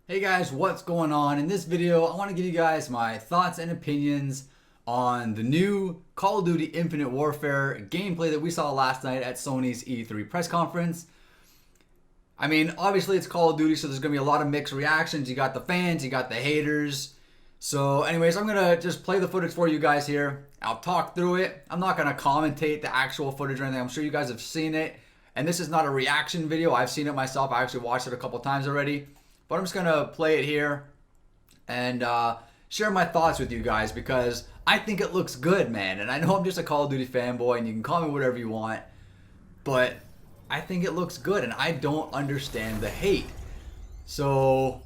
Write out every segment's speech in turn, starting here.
Hey guys, what's going on? In this video, I want to give you guys my thoughts and opinions on the new Call of Duty Infinite Warfare gameplay that we saw last night at Sony's E3 press conference. I mean, obviously it's Call of Duty, so there's going to be a lot of mixed reactions. You got the fans, you got the haters. So anyways, I'm going to just play the footage for you guys here. I'll talk through it. I'm not going to commentate the actual footage or anything. I'm sure you guys have seen it. And this is not a reaction video. I've seen it myself. I actually watched it a couple times already. But I'm just going to play it here and share my thoughts with you guys because I think it looks good, man. And I know I'm just a Call of Duty fanboy and you can call me whatever you want. But I think it looks good and I don't understand the hate. So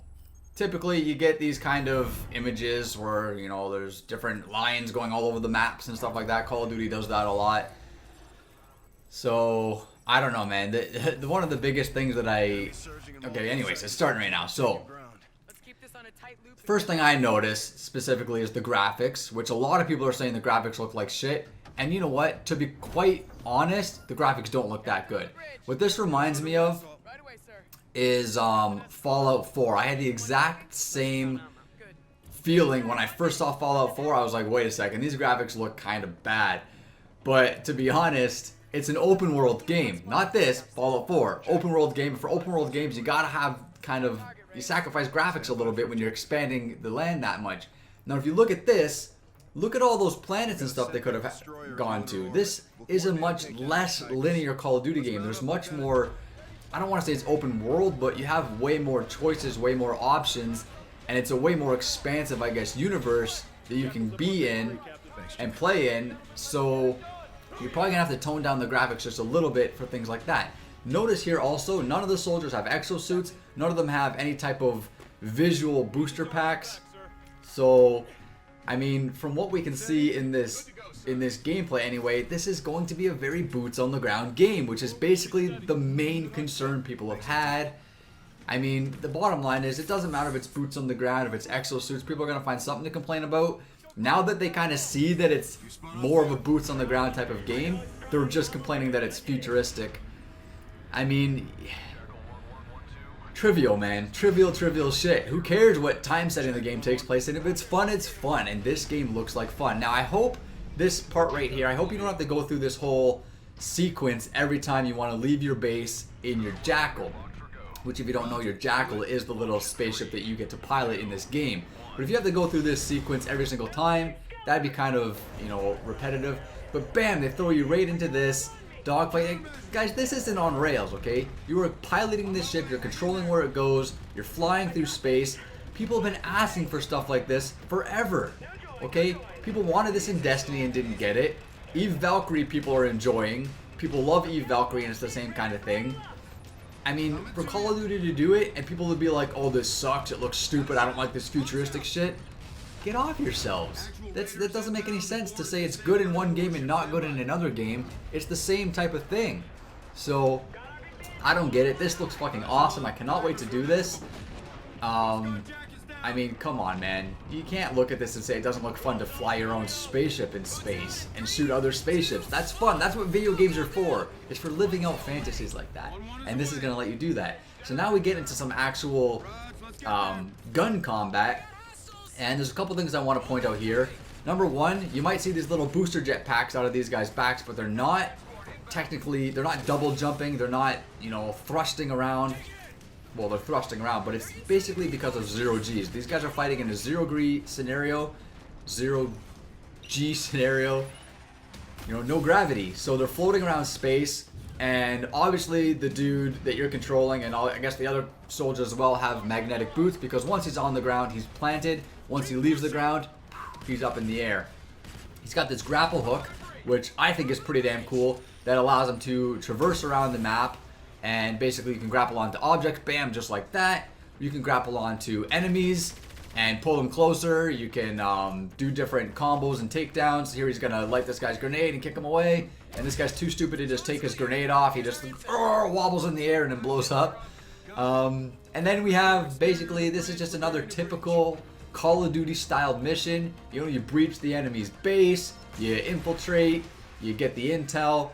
typically you get these kind of images where, you know, there's different lines going all over the maps and stuff like that. Call of Duty does that a lot. So I don't know, man. One of the biggest things that okay, anyways, it's starting right now. So first thing I noticed specifically is the graphics, which a lot of people are saying the graphics look like shit. And you know what? To be quite honest, the graphics don't look that good. What this reminds me of is Fallout 4. I had the exact same feeling when I first saw Fallout 4. I was like, wait a second, these graphics look kind of bad. But to be honest, it's an open world game. Not this, Fallout 4. Open world game. For open world games, you gotta have you sacrifice graphics a little bit when you're expanding the land that much. Now if you look at this, look at all those planets and stuff they could have gone to. This is a much less linear Call of Duty game. There's much more, I don't want to say it's open world, but you have way more choices, way more options, and it's a way more expansive, I guess, universe that you can be in and play in. So you're probably going to have to tone down the graphics just a little bit for things like that. Notice here also, none of the soldiers have exosuits. None of them have any type of visual booster packs. So, I mean, from what we can see in this gameplay anyway, this is going to be a very boots on the ground game, which is basically the main concern people have had. I mean, the bottom line is it doesn't matter if it's boots on the ground, if it's exosuits, people are going to find something to complain about. Now that they kind of see that it's more of a boots on the ground type of game, they're just complaining that it's futuristic. I mean, trivial, man. Trivial shit. Who cares what time setting the game takes place in? If it's fun, it's fun. And this game looks like fun. Now, I hope this part right here, I hope you don't have to go through this whole sequence every time you want to leave your base in your Jackal. Which, if you don't know, your Jackal is the little spaceship that you get to pilot in this game. But if you have to go through this sequence every single time, that'd be kind of, you know, repetitive. But bam, they throw you right into this dogfight. Guys, this isn't on rails, okay? You are piloting this ship, you're controlling where it goes, you're flying through space. People have been asking for stuff like this forever, okay? People wanted this in Destiny and didn't get it. Eve Valkyrie people are enjoying. People love Eve Valkyrie and it's the same kind of thing. I mean, for Call of Duty to do it and people to be like, oh, this sucks, it looks stupid, I don't like this futuristic shit. Get off yourselves. That doesn't make any sense to say it's good in one game and not good in another game. It's the same type of thing. So, I don't get it. This looks fucking awesome. I cannot wait to do this. I mean, come on, man. You can't look at this and say it doesn't look fun to fly your own spaceship in space and shoot other spaceships. That's fun. That's what video games are for. It's for living out fantasies like that. And this is going to let you do that. So now we get into some actual gun combat. And there's a couple things I want to point out here. Number one, you might see these little booster jet packs out of these guys' backs, but they're not technically, they're not double jumping. They're not, you know, thrusting around. Well, they're thrusting around, but it's basically because of zero Gs. These guys are fighting in a zero-G scenario, you know, no gravity. So they're floating around space, and obviously the dude that you're controlling, and I guess the other soldiers as well, have magnetic boots, because once he's on the ground, he's planted. Once he leaves the ground, he's up in the air. He's got this grapple hook, which I think is pretty damn cool, that allows him to traverse around the map. And basically you can grapple onto objects, bam, just like that. You can grapple onto enemies and pull them closer. You can do different combos and takedowns. Here he's gonna light this guy's grenade and kick him away. And this guy's too stupid to just take his grenade off. He just wobbles in the air and then blows up. And then we have, basically, this is just another typical Call of Duty styled mission. You know, you breach the enemy's base, you infiltrate, you get the intel,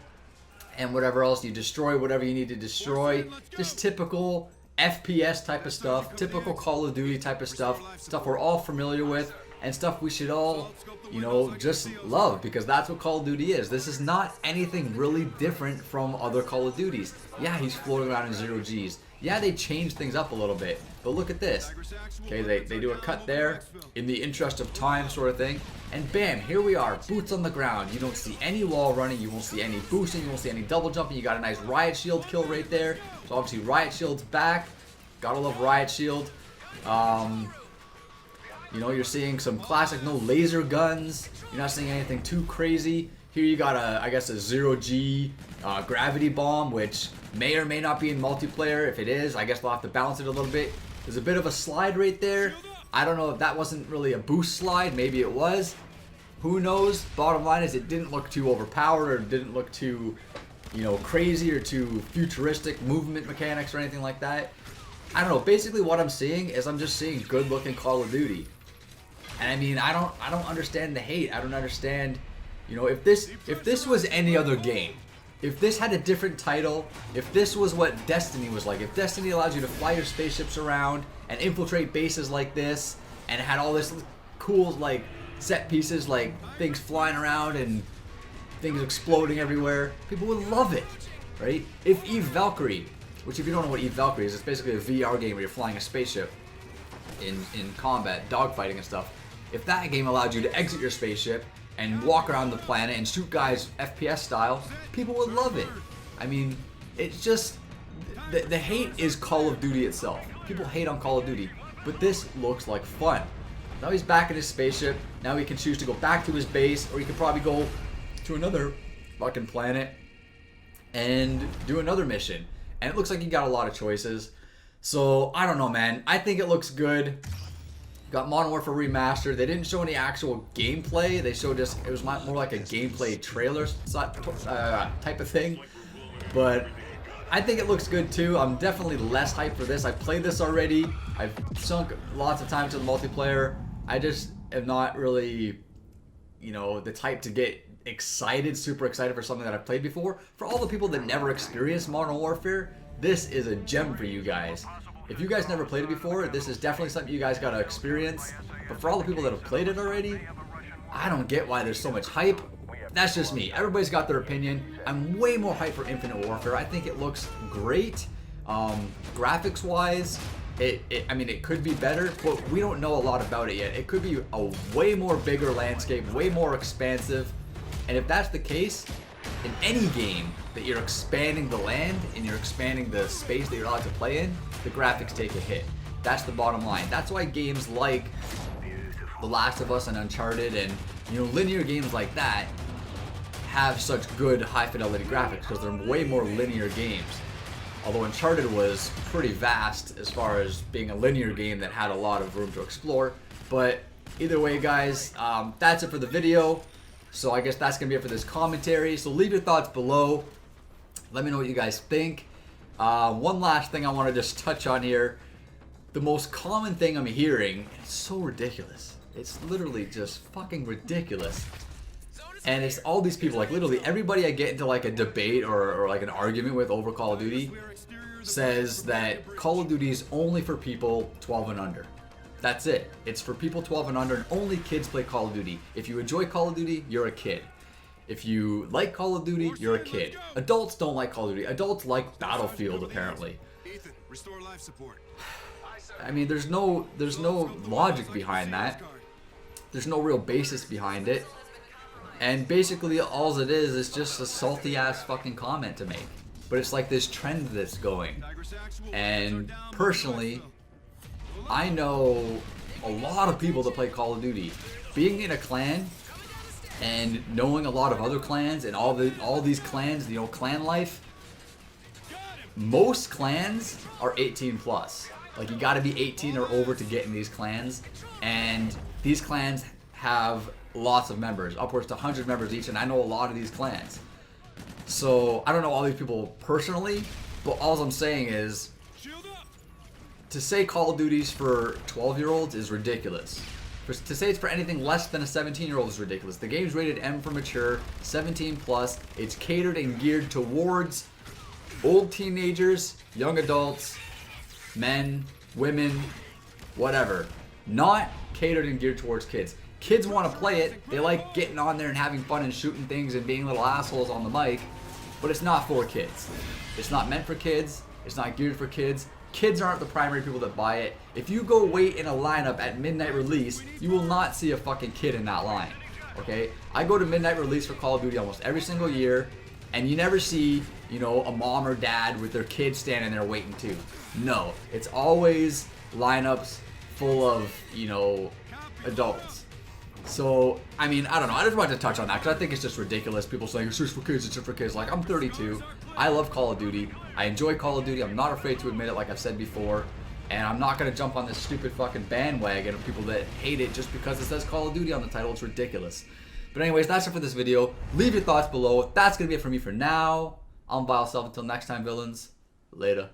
and whatever else, you destroy whatever you need to destroy. Just typical FPS type of stuff, typical Call of Duty type of stuff we're all familiar with, and stuff we should all, you know, just love, because that's what Call of Duty is. This is not anything really different from other Call of Duties. Yeah, he's floating around in 0 Gs. Yeah, they changed things up a little bit, but look at this. Okay, they do a cut there in the interest of time sort of thing, and bam, here we are, boots on the ground. You don't see any wall running, you won't see any boosting, you won't see any double jumping. You got a nice Riot Shield kill right there. So obviously Riot Shield's back. Gotta love Riot Shield. You know, you're seeing some classic, no laser guns. You're not seeing anything too crazy. Here you got I guess a 0 G gravity bomb, which may or may not be in multiplayer. If it is, I guess we'll have to balance it a little bit. There's a bit of a slide right there. I don't know if that wasn't really a boost slide. Maybe it was. Who knows? Bottom line is it didn't look too overpowered, or didn't look too, you know, crazy or too futuristic movement mechanics or anything like that. I don't know. Basically what I'm seeing is I'm just seeing good looking Call of Duty. And I mean, I don't understand the hate. I don't understand, you know, if this was any other game, if this had a different title, if this was what Destiny was like, if Destiny allows you to fly your spaceships around and infiltrate bases like this, and it had all this cool, like, set pieces, like things flying around and things exploding everywhere, people would love it, right? If Eve Valkyrie, which if you don't know what Eve Valkyrie is, it's basically a VR game where you're flying a spaceship in combat, dogfighting and stuff. If that game allowed you to exit your spaceship and walk around the planet and shoot guys FPS style, people would love it. I mean, it's just, the hate is Call of Duty itself. People hate on Call of Duty, but this looks like fun. Now he's back in his spaceship. Now he can choose to go back to his base, or he could probably go to another fucking planet and do another mission. And it looks like he got a lot of choices. So, I don't know, man. I think it looks good. Got Modern Warfare Remastered. They didn't show any actual gameplay. They showed just, it was more like a gameplay trailer type of thing. But I think it looks good too. I'm definitely less hyped for this. I played this already. I've sunk lots of time to the multiplayer. I just am not really, you know, the type to get excited, super excited for something that I've played before. For all the people that never experienced Modern Warfare, this is a gem for you guys. If you guys never played it before, this is definitely something you guys gotta experience. But for all the people that have played it already, I don't get why there's so much hype. That's just me. Everybody's got their opinion. I'm way more hyped for Infinite Warfare. I think it looks great. Graphics wise, I mean, it could be better, but we don't know a lot about it yet. It could be a way more bigger landscape, way more expansive. And if that's the case, in any game that you're expanding the land and you're expanding the space that you're allowed to play in, the graphics take a hit. That's the bottom line. That's why games like The Last of Us and Uncharted and, you know, linear games like that have such good high fidelity graphics, because they're way more linear games. Although Uncharted was pretty vast as far as being a linear game that had a lot of room to explore. But either way, guys, that's it for the video. So I guess that's going to be it for this commentary. So leave your thoughts below. Let me know what you guys think. One last thing I want to just touch on here. The most common thing I'm hearing, it's so ridiculous. It's literally just fucking ridiculous. And it's all these people, like literally everybody I get into like a debate or like an argument with over Call of Duty says that Call of Duty is only for people 12 and under. That's it. It's for people 12 and under, and only kids play Call of Duty. If you enjoy Call of Duty, you're a kid. If you like Call of Duty, you're a kid. Adults don't like Call of Duty. Adults like Battlefield, apparently. I mean, there's no logic behind that. There's no real basis behind it. And basically, all it is just a salty ass fucking comment to make. But it's like this trend that's going. And personally, I know a lot of people that play Call of Duty. Being in a clan and knowing a lot of other clans and all these clans, you know, clan life. Most clans are 18 plus. Like, you gotta be 18 or over to get in these clans. And these clans have lots of members, upwards to 100 members each, and I know a lot of these clans. So, I don't know all these people personally, but all I'm saying is, to say Call of Duty's for 12-year-olds is ridiculous. To say it's for anything less than a 17-year-old is ridiculous. The game's rated M for mature, 17 plus. It's catered and geared towards old teenagers, young adults, men, women, whatever. Not catered and geared towards kids. Kids want to play it. They like getting on there and having fun and shooting things and being little assholes on the mic. But it's not for kids. It's not meant for kids. It's not geared for kids. Kids aren't the primary people that buy it. If you go wait in a lineup at midnight release, you will not see a fucking kid in that line. Okay? I go to midnight release for Call of Duty almost every single year, and you never see, you know, a mom or dad with their kid standing there waiting too. No. It's always lineups full of, you know, adults. So, I mean, I don't know. I just wanted to touch on that because I think it's just ridiculous. People saying, it's just for kids, it's just for kids. Like, I'm 32. I love Call of Duty. I enjoy Call of Duty. I'm not afraid to admit it, like I've said before. And I'm not going to jump on this stupid fucking bandwagon of people that hate it just because it says Call of Duty on the title. It's ridiculous. But anyways, that's it for this video. Leave your thoughts below. That's going to be it for me for now. I'm Vile Self. Until next time, villains. Later.